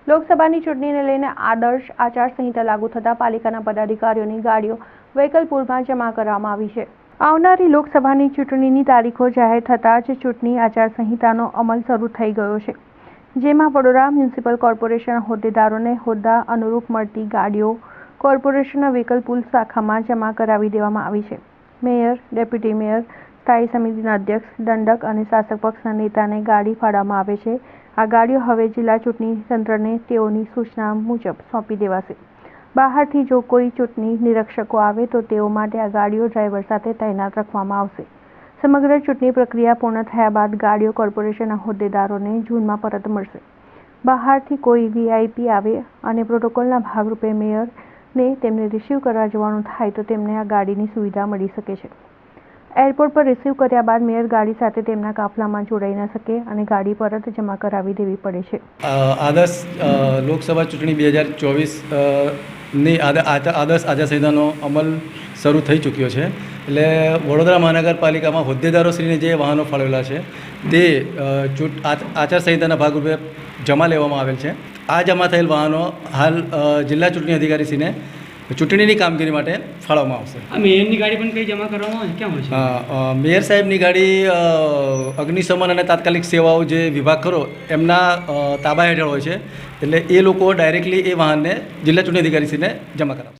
લોકસભાની ચૂંટણીને લઈને આદર્શ આચારસંહિતા લાગુ થતાં પાલિકાના પદાધિકારીઓની ગાડીઓ વ્હીકલ પૂલમાં જમા કરવામાં આવી છે। આવનારી લોકસભાની ચૂંટણીની તારીખો જાહેર થતાં જ ચૂંટણી આચારસંહિતાનો અમલ શરૂ થઈ ગયો છે, જેમાં વડોદરા મ્યુનિસિપલ કોર્પોરેશનના હોદ્દેદારોને હોદ્દા અનુરૂપ મળતી ગાડીઓ કોર્પોરેશનના વ્હીકલ પૂલ શાખામાં જમા કરાવી દેવામાં આવી છે। મેયર, ડેપ્યુટી મેયર, સ્થાયી સમિતિના અધ્યક્ષ, દંડક અને શાસક પક્ષના નેતાને ગાડી ફાળવવામાં આવે છે। આ ગાડીઓ હવે જિલ્લા ચૂંટણી તંત્રને તેઓની સૂચના મુજબ સોંપી દેવાશે। બહારથી જો કોઈ ચૂંટણી નિરીક્ષકો આવે તો તેઓ માટે આ ગાડીઓ ડ્રાઈવર સાથે તૈનાત રાખવામાં આવશે। સમગ્ર ચૂંટણી પ્રક્રિયા પૂર્ણ થયા બાદ ગાડીઓ કોર્પોરેશનના હોદ્દેદારોને જૂનમાં પરત મળશે। બહારથી કોઈ વીઆઈપી આવે અને પ્રોટોકોલના ભાગરૂપે મેયરને તેમને રિસીવ કરવા જવાનું થાય તો તેમને આ ગાડીની સુવિધા મળી શકે છે। એરપોર્ટ પર રિસીવ કર્યા બાદ મેયર ગાડી સાથે તેમના કાફલામાં જોડાઈ ન શકે અને ગાડી પરત જમા કરાવી દેવી પડે છે। આદર્શ લોકસભા ચૂંટણી 2024ની આદર્શ આચારસંહિતાનો અમલ શરૂ થઈ ચૂક્યો છે। એટલે વડોદરા મહાનગરપાલિકામાં હોદ્દેદારોશ્રીને જે વાહનો ફાળવેલા છે તે આચારસંહિતાના ભાગરૂપે જમા લેવામાં આવેલ છે। આ જમા થયેલ વાહનો હાલ જિલ્લા ચૂંટણી અધિકારીશ્રીને ચૂંટણીની કામગીરી માટે ફાળવવામાં આવશે। મેયરની ગાડી પણ કઈ જમા કરવામાં આવે કેમ હોય છે? મેયર સાહેબની ગાડી અગ્નિશમન અને તાત્કાલિક સેવાઓ જે વિભાગ ખરો એમના તાબા હેઠળ હોય છે, એટલે એ લોકો ડાયરેક્ટલી એ વાહનને જિલ્લા ચૂંટણી અધિકારીશ્રીને જમા કરાવશે।